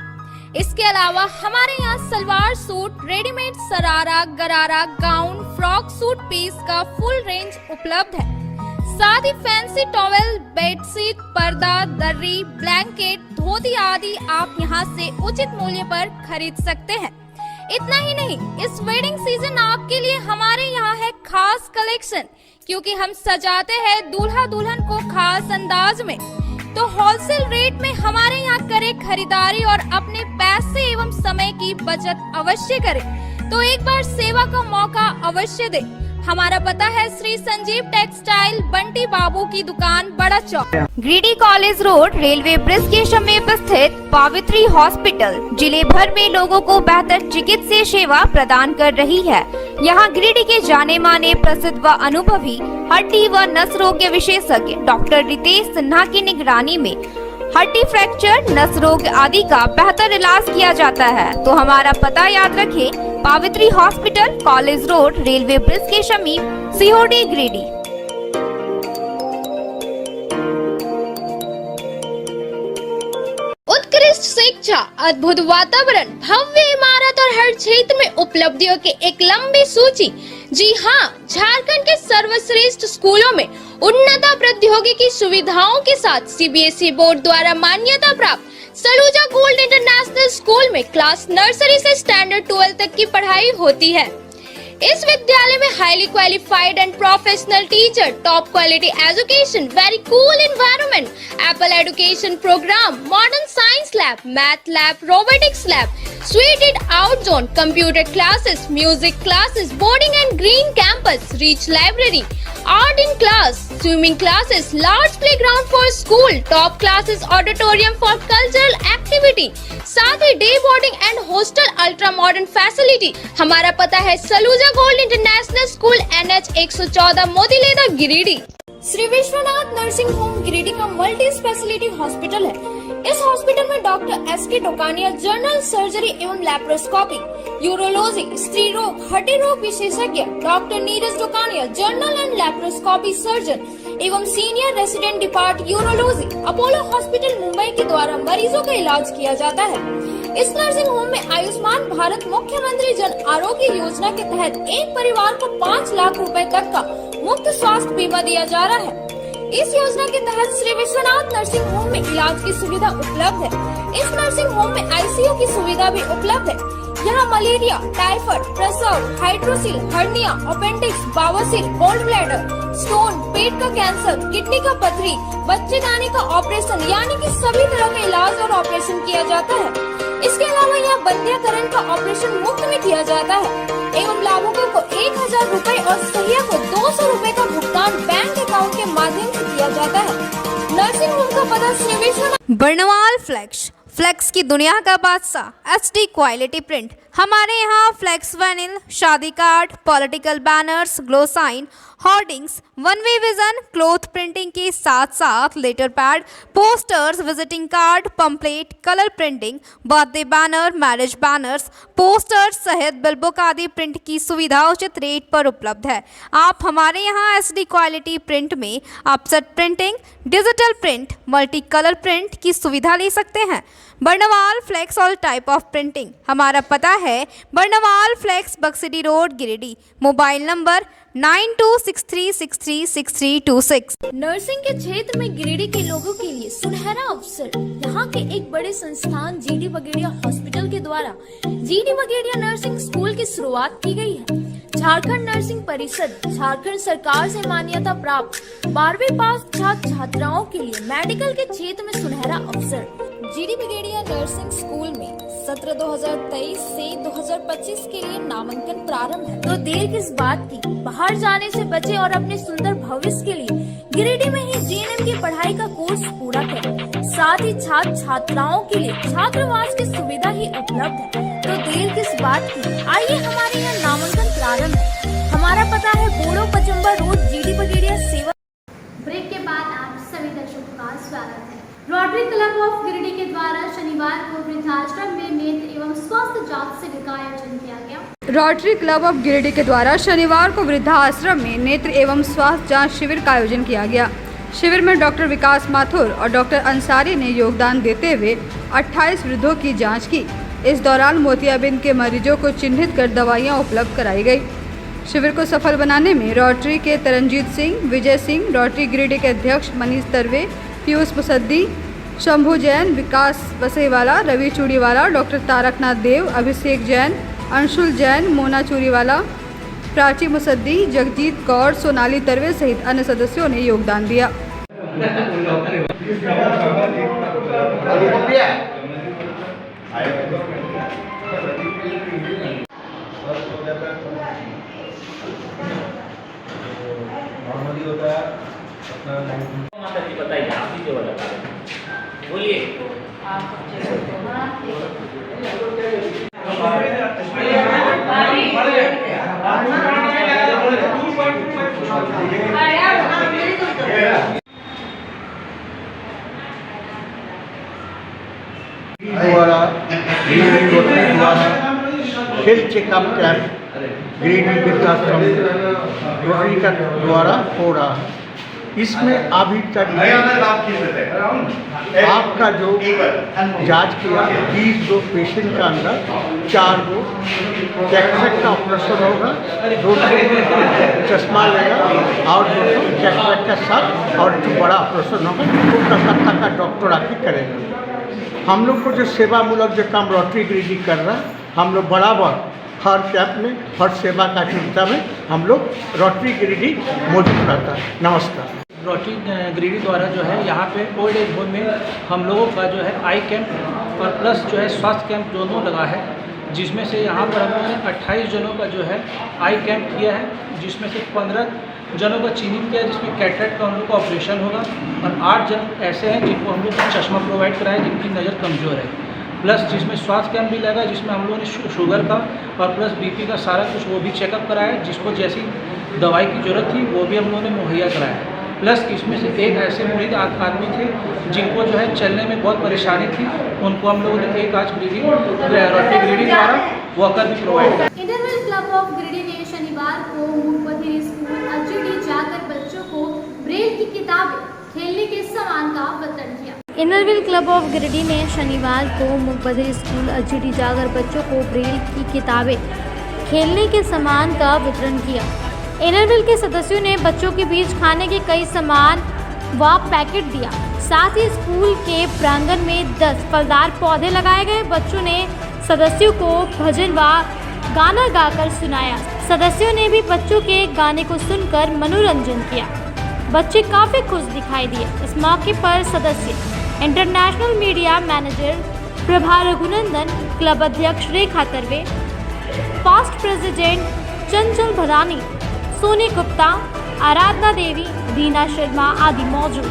इसके अलावा हमारे यहाँ सलवार सूट, रेडीमेड सरारा, गरारा, गाउन, फ्रॉक सूट पीस का फुल रेंज उपलब्ध है। साथ ही फैंसी टॉवेल, बेडशीट, पर्दा, दर्री, ब्लैंकेट, धोती आदि आप यहाँ से उचित मूल्य पर खरीद सकते हैं। इतना ही नहीं, इस वेडिंग सीजन आपके लिए हमारे यहाँ है खास कलेक्शन, क्योंकि हम सजाते हैं दूल्हा दुल्हन को खास अंदाज में। तो होलसेल रेट में हमारे यहाँ करें खरीदारी और अपने पैसे एवं समय की बचत अवश्य करें। तो एक बार सेवा का मौका अवश्य दें। हमारा पता है श्री संजीव टेक्सटाइल, बंटी बाबू की दुकान, बड़ा चौक, Giridih college road, railway bridge के समीप स्थित पावित्री हॉस्पिटल जिले भर में लोगों को बेहतर चिकित्सीय सेवा प्रदान कर रही है। यहाँ गिरिडीह के जाने माने, प्रसिद्ध व अनुभवी हड्डी व नस रोग के विशेषज्ञ डॉक्टर रितेश सिन्हा की निगरानी में हड्डी फ्रैक्चर, नस रोग आदि का बेहतर इलाज किया जाता है। तो हमारा पता याद रखें, Pavitri hospital, college road, railway bridge के समीप, सीओडी गिरिडीह। उत्कृष्ट शिक्षा, अद्भुत वातावरण, भव्य इमारत और हर क्षेत्र में उपलब्धियों की एक लंबी सूची। जी हाँ, झारखंड के सर्वश्रेष्ठ स्कूलों में उन्नत प्रौद्योगिकी सुविधाओं के साथ सीबीएसई बोर्ड द्वारा मान्यता प्राप्त सलूजा गोल्ड इंटरनेशनल स्कूल में क्लास नर्सरी से स्टैंडर्ड 12 तक की पढ़ाई होती है। इस विद्यालय में highly qualified and professional teacher, top quality education, very cool environment, Apple education program, modern science lab, math lab, robotics lab, suited out zone, computer classes, music classes, boarding and green campus, rich library, art in class, swimming classes, large playground for school, top classes, auditorium for cultural activity, साथ ही day boarding and hostel ultra modern facility. हमारा पता है Saluja gold international school, NH 114, Motileda, Giridih. Shri Vishwanath nursing home Giridih का multi speciality hospital है। इस hospital में doctor SK Tokania general surgery एवं लैप्रोस्कोपी, यूरोलॉजी, स्त्री रोग, हड्डी रोग विशेषज्ञ, doctor Neeraj Tokania general and laparoscopy surgeon एवं senior resident depart urology, Apollo hospital Mumbai के द्वारा मरीजों का इलाज किया जाता है। इस नर्सिंग होम में आयुष्मान भारत मुख्यमंत्री जन आरोग्य योजना के तहत एक परिवार को 5 लाख रुपए तक का मुफ्त स्वास्थ्य बीमा दिया जा रहा है। इस योजना के तहत श्री विश्वनाथ नर्सिंग होम में इलाज की सुविधा उपलब्ध है। इस नर्सिंग होम में ICU की सुविधा भी उपलब्ध है। यहाँ मलेरिया, टाइफाइड, प्रसव, हाइड्रोसिल, हर्निया, अपेंडिक्स, बावसील, गोल्ड ब्लैडर, स्टोन, पेट का कैंसर, किडनी का पथरी, बच्चेदानी का ऑपरेशन यानी कि सभी तरह का इलाज और ऑपरेशन किया जाता है। इसके अलावा यहाँ बंध्याकरण का ऑपरेशन मुफ्त में किया जाता है एवं लाभुकों को 1000 रुपए और सहिया को 200 रुपए का भुगतान बैंक अकाउंट के माध्यम से किया जाता है। नर्सिंग होम का पता श्री विश्वनाथ। बर्नवाल फ्लेक्स की दुनिया का बादशाह, HD क्वालिटी प्रिंट। हमारे यहाँ फ्लेक्स वैनिल, शादी card, political banners, glow sign, hoardings, one way vision, cloth printing के साथ साथ letter pad, posters, visiting card, pamphlet, colour printing, birthday banner, marriage banners, posters सहित बिलबुक आदि प्रिंट की सुविधा उचित रेट पर उपलब्ध है। आप हमारे यहाँ SD क्वालिटी प्रिंट में offset printing, digital print, multi colour print की सुविधा ले सकते हैं। Barnwal flex all type of printing. हमारा पता है Barnwal flex, Baksidi road, Giridih. Mobile number 9263636326। Nursing के क्षेत्र में गिरिडीह के लोगों के लिए सुनहरा अवसर। यहाँ के एक बड़े संस्थान GD बगेड़िया हॉस्पिटल के द्वारा GD बगेड़िया नर्सिंग स्कूल की शुरुआत की गई है। झारखंड नर्सिंग परिषद झारखंड सरकार से मान्यता प्राप्त 12वीं पास छात्र छात्राओं के लिए मेडिकल के क्षेत्र में सुनहरा अवसर। GD बगेड़िया नर्सिंग स्कूल में सत्र 2023 से 2025 के लिए नामांकन प्रारंभ है। तो देर किस बात की, बाहर जाने से बचे और अपने सुंदर भविष्य के लिए गिरिडीह में ही GNM की पढ़ाई का कोर्स पूरा करें। साथ ही छात्र छात्राओं के लिए छात्रावास की सुविधा ही उपलब्ध है। तो देर किस बात की, आइए हमारे यहाँ नामांकन प्रारंभ है। हमारा पता है बोड़ो पचम्बा रोड, GD बगेड़िया सेवा। ब्रेक के बाद आप सभी दर्शकों का स्वागत है। रोटरी क्लब ऑफ गिरिडीह के द्वारा शनिवार को वृद्धाश्रम में नेत्र एवं स्वास्थ्य जांच शिविर का आयोजन किया गया। रोटरी क्लब ऑफ गिरिडीह के द्वारा शनिवार को वृद्धाश्रम में नेत्र एवं स्वास्थ्य जांच शिविर का आयोजन किया गया। शिविर में डॉक्टर विकास माथुर और डॉक्टर अंसारी ने योगदान देते हुए 28 वृद्धों की जाँच की। इस दौरान मोतियाबिंद के मरीजों को चिन्हित कर दवाइयाँ उपलब्ध कराई गई। शिविर को सफल बनाने में रोटरी के तरनजीत सिंह, विजय सिंह, रोटरी गिरिडीह के अध्यक्ष मनीष तरवे, पीयूष मुसद्दी, शंभू जैन, विकास बसेवाला, रवि चूड़ीवाला, डॉक्टर तारकनाथ देव, अभिषेक जैन, अंशुल जैन, मोना चूड़ीवाला, प्राची मुसद्दी, जगजीत कौर, सोनाली तरवे सहित अन्य सदस्यों ने योगदान दिया। बताइए, आप ही जो बता रहे हैं, बोलिए। हेल्थ चेकअप कैंप गिरिडीह वृद्धाश्रम रोटरी का द्वारा हो रहा है। इसमें अभी तक आपका जो जांच किया 20 जो पेशेंट का अंदर 4 को कैटरेक्ट का ऑपरेशन होगा, 2 चश्मा लेगा और 2 कैटरेक्ट का साथ और जो बड़ा ऑपरेशन होगा वो कलकत्ता का डॉक्टर आके करेगा। हम लोग को जो सेवामूलक जो काम रोटरी गिरिडीह कर रहा है, हम लोग बराबर हर कैंप में हर सेवा का चिंता में हम लोग रोटरी गिरिडीह मौजूद रहता है। नमस्कार। रोटरी गिरिडीह द्वारा जो है यहाँ पे ओल्ड एज होम में हम लोगों का जो है आई कैंप और प्लस जो है स्वास्थ्य कैंप दोनों लगा है, जिसमें से यहाँ पर हम लोगों ने 28 जनों का जो है आई कैंप किया है, जिसमें से 15 जनों का चिन्हित किया है जिसमें कैटरेक्ट का हम लोग का ऑपरेशन होगा और 8 जन ऐसे हैं जिनको हम लोग चश्मा प्रोवाइड कराया जिनकी नज़र कमज़ोर है। प्लस जिसमें स्वास्थ्य कैंप भी लगा, जिसमें हम लोगों ने शुगर का और प्लस बीपी का सारा कुछ वो भी चेकअप कराया, जिसको जैसी दवाई की ज़रूरत थी वो भी हम लोगों ने मुहैया कराया। प्लस इसमें से एक ऐसे मरीज आदमी थे जिनको जो है चलने में बहुत परेशानी थी, उनको हम लोगों ने एक आज रोटरी गिरिडीह द्वारा वॉकर भी प्रोवाइड किया। इंटरवल क्लब ऑफ गिरिडीह ने शनिवार को मूंगबधिर स्कूल अजड़ी जाकर बच्चों को ब्रेल की किताबें, खेलने के सामान का वितरण किया। इनरविल क्लब ऑफ गिरिडीह ने शनिवार को मूंगबधिर स्कूल अजड़ी जाकर बच्चों को ब्रेल की किताबें, खेलने के सामान का वितरण किया। इनरविल के सदस्यों ने बच्चों के बीच खाने के कई सामान व पैकेट दिया। साथ ही स्कूल के प्रांगण में 10 फलदार पौधे लगाए गए। बच्चों ने सदस्यों को भजन व गाना गाकर सुनाया। सदस्यों ने भी बच्चों के गाने को सुनकर मनोरंजन किया। बच्चे काफ़ी खुश दिखाई दिए। इस मौके पर सदस्य international media manager Prabha Raghunandan, club अध्यक्ष रेखा तरवे, पास्ट प्रेसिडेंट चंचल भदानी, सोनी गुप्ता, आराधना देवी, दीना शर्मा आदि मौजूद।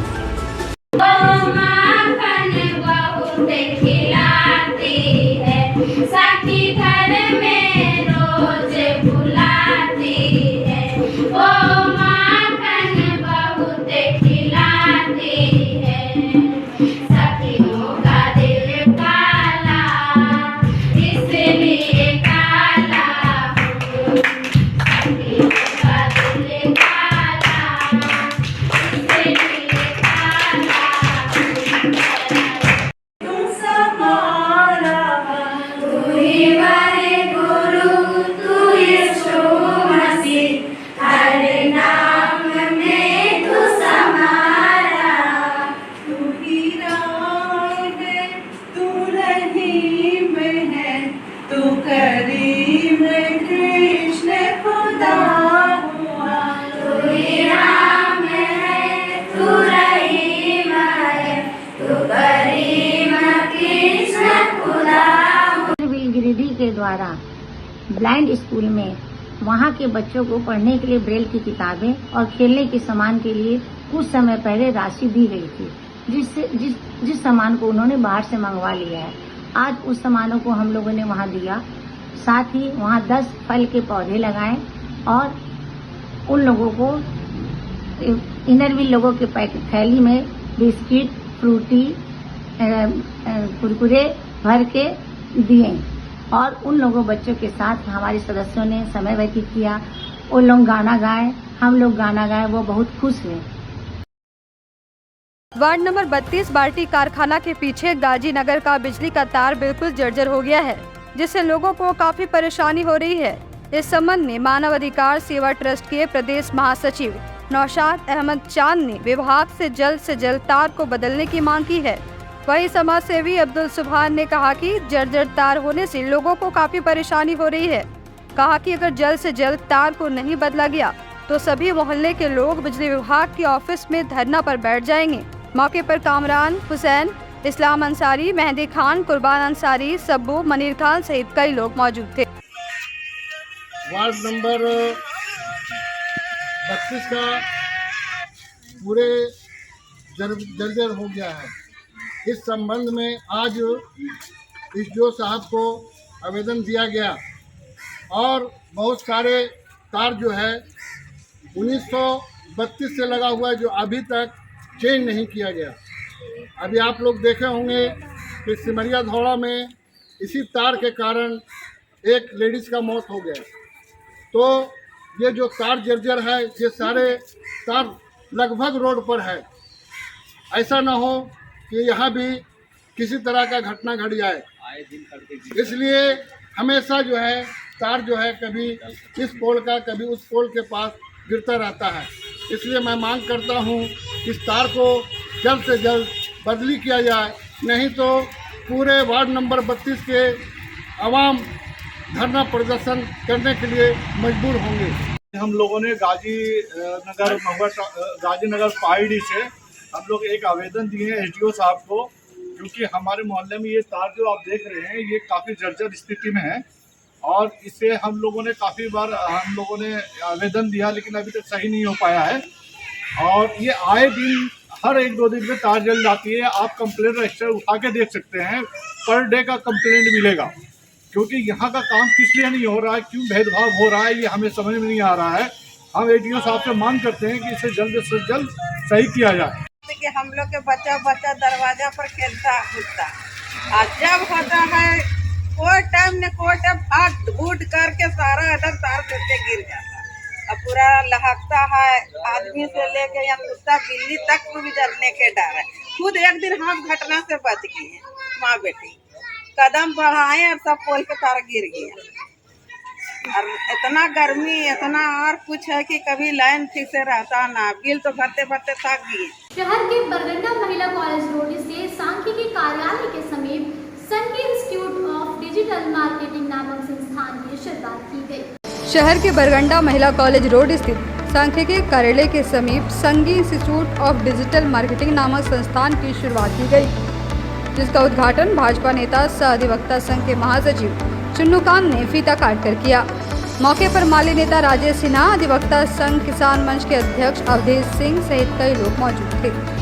गिरिडीह के द्वारा ब्लाइंड स्कूल में वहाँ के बच्चों को पढ़ने के लिए ब्रेल की किताबें और खेलने के सामान के लिए कुछ समय पहले राशि दी गई थी, जिस सामान को उन्होंने बाहर से मंगवा लिया है। आज उस सामानों को हम लोगों ने वहाँ दिया। साथ ही वहाँ 10 फल के पौधे लगाए और उन लोगों को इनरविल लोगों के थैली में बिस्किट, फ्रूटी, कुरकुरे भर के दिए और उन लोगों बच्चों के साथ हमारे सदस्यों ने समय व्यतीत किया। उन लोग गाना गाए, हम लोग गाना गाए, वो बहुत खुश हुए। वार्ड नंबर 32 बाल्टी कारखाना के पीछे गाजी नगर का बिजली का तार बिल्कुल जर्जर हो गया है, जिससे लोगों को काफी परेशानी हो रही है। इस संबंध में मानव अधिकार सेवा ट्रस्ट के प्रदेश महासचिव नौशाद अहमद चांद ने विभाग से जल्द तार को बदलने की मांग की है। वहीं समाज सेवी अब्दुल सुभान ने कहा कि जर्जर तार होने से लोगों को काफी परेशानी हो रही है। कहा कि अगर जल्द से जल्द तार को नहीं बदला गया तो सभी मोहल्ले के लोग बिजली विभाग के ऑफिस में धरना पर बैठ जाएंगे। मौके पर कामरान हुसैन, इस्लाम अंसारी, मेहंदी खान, कुर्बान अंसारी, सब्बू, मनीर खान सहित कई लोग मौजूद थे। वार्ड नंबर 32 का पूरे जर्जर हो गया है। इस संबंध में आज एसडीओ साहब को आवेदन दिया गया और बहुत सारे तार जो है 1932 से लगा हुआ है जो अभी तक चेंज नहीं किया गया। अभी आप लोग देखे होंगे कि सिमरिया धौड़ा में इसी तार के कारण एक लेडीज़ का मौत हो गया। तो ये जो तार जर्जर है, ये सारे तार लगभग रोड पर है। ऐसा ना हो कि यहाँ भी किसी तरह का घटना घट जाए, इसलिए हमेशा जो है तार जो है कभी इस पोल का कभी उस पोल के पास गिरता रहता है। इसलिए मैं मांग करता हूँ कि इस तार को जल्द से जल्द बदली किया जाए, नहीं तो पूरे वार्ड नंबर 32 के आवाम धरना प्रदर्शन करने के लिए मजबूर होंगे। हम लोगों ने गाजीनगर पहाड़ी से हम लोग एक आवेदन दिए हैं एसडीओ साहब को, क्योंकि हमारे मोहल्ले में ये तार जो आप देख रहे हैं ये काफ़ी जर्जर स्थिति में है और इसे हम लोगों ने काफ़ी बार आवेदन दिया, लेकिन अभी तक सही नहीं हो पाया है। और ये आए दिन हर 1-2 दिन में तार जल जाती है। आप कंप्लेंट रजिस्टर उठा के देख सकते हैं, पर डे का कंप्लेंट मिलेगा। क्योंकि यहाँ का काम किस लिए नहीं हो रहा है, क्यों भेदभाव हो रहा है, ये हमें समझ में नहीं आ रहा है। हम एडीओ साहब से मांग करते हैं कि इसे जल्द से जल्द सही किया जाए। कि हम लोग के बच्चा दरवाजा पर खेलता कूदता, और जब होता है कोई टाइम न कोई टाइम फाट फूट करके सारा इधर तार करके गिर जाता और पूरा लहकता है। आदमी से लेके या कुत्ता बिल्ली तक को भी जलने के डर है। खुद एक दिन हम घटना से बच गए हैं, माँ बेटी कदम बढ़ाए और सब पोल के तार गिर गए। और इतना गर्मी इतना और कुछ है कि कभी लाइन ठीक से रहता ना, बिल तो भरते भरते थक गए। शहर के बरगंडा महिला कॉलेज रोड से सांख्यिकी कार्यालय के समीप संघ इंस्टीट्यूट ऑफ डिजिटल मार्केटिंग नामक संस्थान की शुरुआत की गई। शहर के बरगंडा महिला कॉलेज रोड स्थित सांख्यिकी कार्यालय के समीप संघ इंस्टीट्यूट ऑफ डिजिटल मार्केटिंग नामक संस्थान की शुरुआत की गई, जिसका उद्घाटन भाजपा नेता सह अधिवक्ता संघ के महासचिव चुन्नूकांत ने फीता काट कर किया। मौके पर माली नेता राजेश सिन्हा, अधिवक्ता संघ किसान मंच के अध्यक्ष अवधेश सिंह सहित कई लोग मौजूद थे।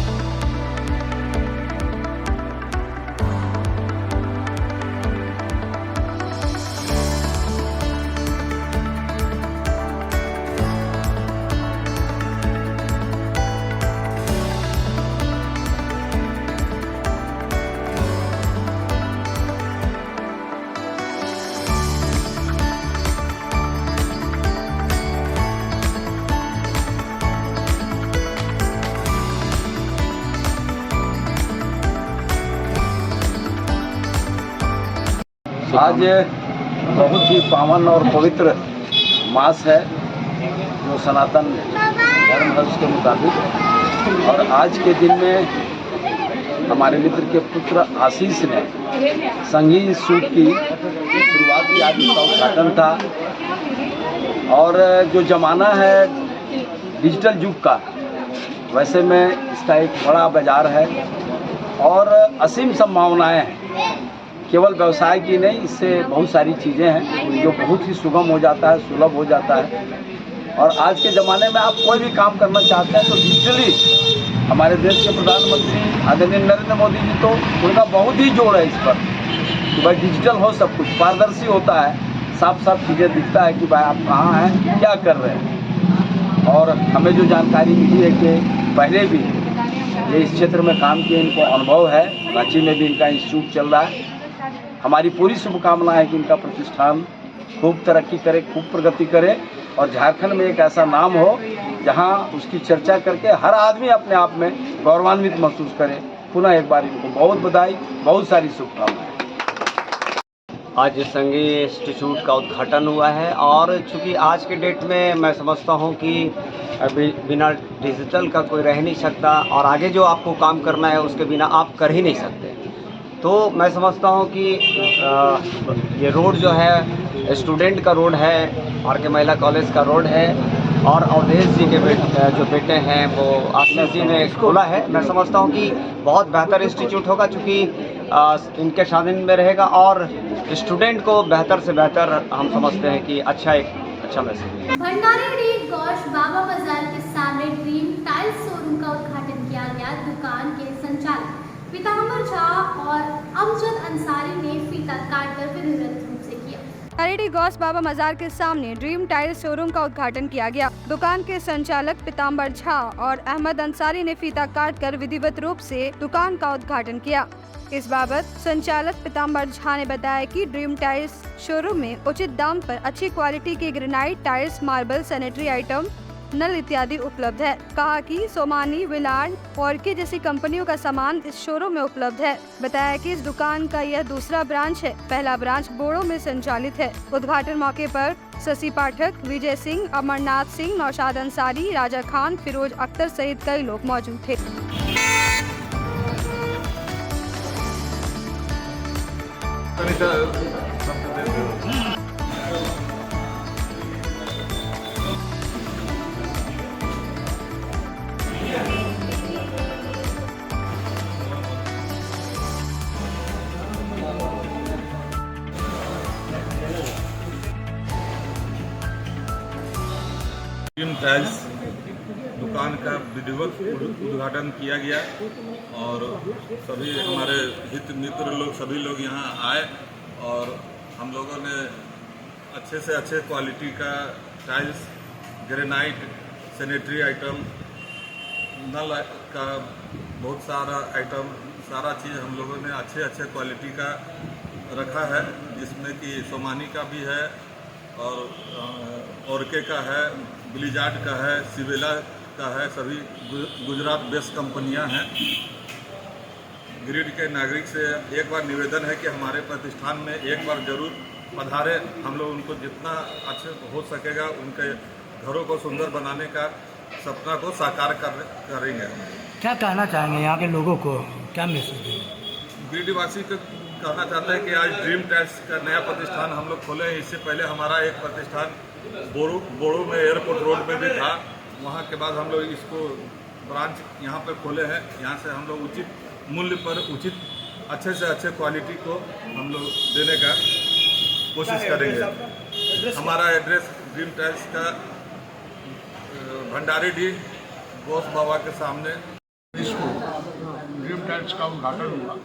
आज बहुत ही पावन और पवित्र मास है जो सनातन धर्म है उसके मुताबिक, और आज के दिन में हमारे मित्र के पुत्र आशीष ने संघी इंस्टीट्यूट की शुरुआत की, आज इसका उद्घाटन था। और जो ज़माना है डिजिटल युग का, वैसे में इसका एक बड़ा बाज़ार है और असीम संभावनाएं हैं। केवल व्यवसाय की नहीं, इससे बहुत सारी चीज़ें हैं जो बहुत ही सुगम हो जाता है, सुलभ हो जाता है। और आज के ज़माने में आप कोई भी काम करना चाहते हैं तो डिजिटली, हमारे देश के प्रधानमंत्री आदरणीय नरेंद्र मोदी जी तो उनका बहुत ही जोर है इस पर कि भाई डिजिटल हो, सब कुछ पारदर्शी होता है, साफ साफ चीज़ें दिखता है कि भाई आप कहाँ हैं, क्या कर रहे हैं। और हमें जो जानकारी मिली है कि पहले भी ये इस क्षेत्र में काम किए, इनको अनुभव है, रांची में भी इनका इंस्टीट्यूट चल रहा है। हमारी पूरी शुभकामना है कि इनका प्रतिष्ठान खूब तरक्की करे, खूब प्रगति करे और झारखंड में एक ऐसा नाम हो जहां उसकी चर्चा करके हर आदमी अपने आप में गौरवान्वित महसूस करे। पुनः एक बार इनको बहुत बधाई, बहुत सारी शुभकामनाएं। आज संघी इंस्टीट्यूट का उद्घाटन हुआ है और चूँकि आज के डेट में मैं समझता हूँ कि बिना डिजिटल का कोई रह नहीं सकता और आगे जो आपको काम करना है उसके बिना आप कर ही नहीं सकते। तो मैं समझता हूँ कि ये रोड जो है स्टूडेंट का रोड है, आर के महिला कॉलेज का रोड है और अवधेश जी के जो बेटे हैं वो आशीष जी ने खोला है। मैं समझता हूँ कि बहुत बेहतर इंस्टीट्यूट होगा, चूँकि इनके शाधीन में रहेगा और स्टूडेंट को बेहतर से बेहतर हम समझते हैं कि अच्छा मैसेज। भंडारी गौश बाबा बाजार के सामने ड्रीम टाइल्स शोरूम का उद्घाटन किया गया। दुकान के संचालक पीताम्बर झा और अमजद अंसारी ने फीता काटकर विधिवत रूप से किया। अरेडी गौस बाबा मजार के सामने ड्रीम टाइल शोरूम का उद्घाटन किया गया। दुकान के संचालक पीताम्बर झा और अहमद अंसारी ने फीता काटकर विधिवत रूप से दुकान का उद्घाटन किया। इस बाबत संचालक पीताम्बर झा ने बताया कि ड्रीम टाइल्स शोरूम में उचित दाम पर अच्छी क्वालिटी के granite tiles, marble, sanitary item, नल इत्यादि उपलब्ध है। कहा कि सोमानी, विलान, ऑर्के जैसी कंपनियों का सामान इस शोरूम में उपलब्ध है। बताया कि इस दुकान का यह दूसरा ब्रांच है। पहला ब्रांच बोड़ो में संचालित है। उद्घाटन मौके पर शशि पाठक, विजय सिंह, अमरनाथ सिंह, नौशाद अंसारी, राजा खान, फिरोज अख्तर सहित कई लोग मौजूद थे। ड्रीम टाइल्स दुकान का विधिवत उद्घाटन किया गया और सभी हमारे हित मित्र लोग सभी लोग यहाँ आए और हम लोगों ने अच्छे से अच्छे क्वालिटी का टाइल्स, ग्रेनाइट, सैनिटरी आइटम, नल का बहुत सारा आइटम, सारा चीज़ हम लोगों ने अच्छे क्वालिटी का रखा है, जिसमें कि सोमानी का भी है और ऑर्के का है, ब्लिजार्ड का है, सिवेला का है। सभी गुजरात बेस्ड कंपनियां हैं। ग्रिड के नागरिक से एक बार निवेदन है कि हमारे प्रतिष्ठान में एक बार जरूर पधारे। हम लोग उनको जितना अच्छे हो सकेगा उनके घरों को सुंदर बनाने का सपना को साकार करेंगे। क्या कहना चाहेंगे यहाँ के लोगों को, क्या मैसेज देंगे? ग्रिडवासी को कहना चाहते हैं कि आज ड्रीम टाइल्स का नया प्रतिष्ठान हम लोग खोले हैं। इससे पहले हमारा एक प्रतिष्ठान बोड़ो में एयरपोर्ट रोड में भी था। वहाँ के बाद हम लोग इसको ब्रांच यहाँ पर खोले हैं। यहाँ से हम लोग उचित मूल्य पर उचित अच्छे से अच्छे क्वालिटी को हम लोग देने का कोशिश करेंगे। हमारा एड्रेस ड्रीम टाइल्स का भंडारी डी गौस बाबा के सामने। ड्रीम टाइल्स का उद्घाटन हुआ।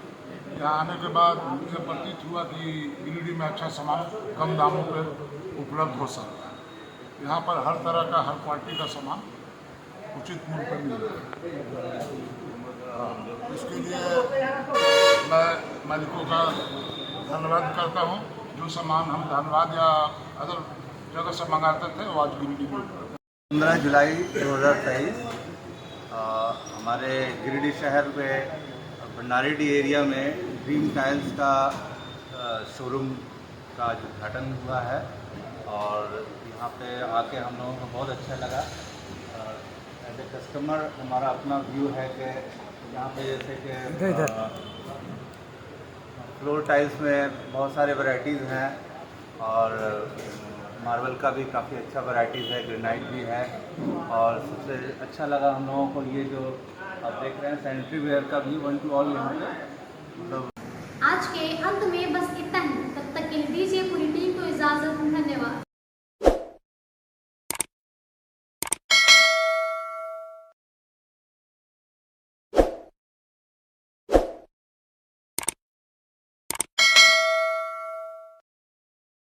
यहाँ आने के बाद मुझे प्रतीत हुआ कि गिरिडीह में अच्छा सामान कम दामों पर उपलब्ध हो सकता है। यहाँ पर हर तरह का, हर क्वालिटी का सामान उचित मूल्य पर मिल रहा है। इसके लिए मैं मालिकों का धन्यवाद करता हूँ। जो सामान हम धनबाद या अदर जगह से मंगाते थे वो आज गिरिडीह में 15 जुलाई 2023 हमारे गिरिडीह शहर में भंडारीडी एरिया में ड्रीम टाइल्स का शोरूम का आज उद्घाटन हुआ है और यहाँ पे आके हम लोगों को बहुत अच्छा लगा। एज ए कस्टमर हमारा अपना व्यू है कि यहाँ पे जैसे कि फ्लोर टाइल्स में बहुत सारे वैरायटीज़ हैं और मार्बल का भी काफ़ी अच्छा वैरायटीज़ है, ग्रेनाइट भी है। और सबसे अच्छा लगा हम लोगों को ये जो आप देख रहे हैं सैनिटरी वेयर का भी 1 to all यहाँ पे मतलब। आज के अंत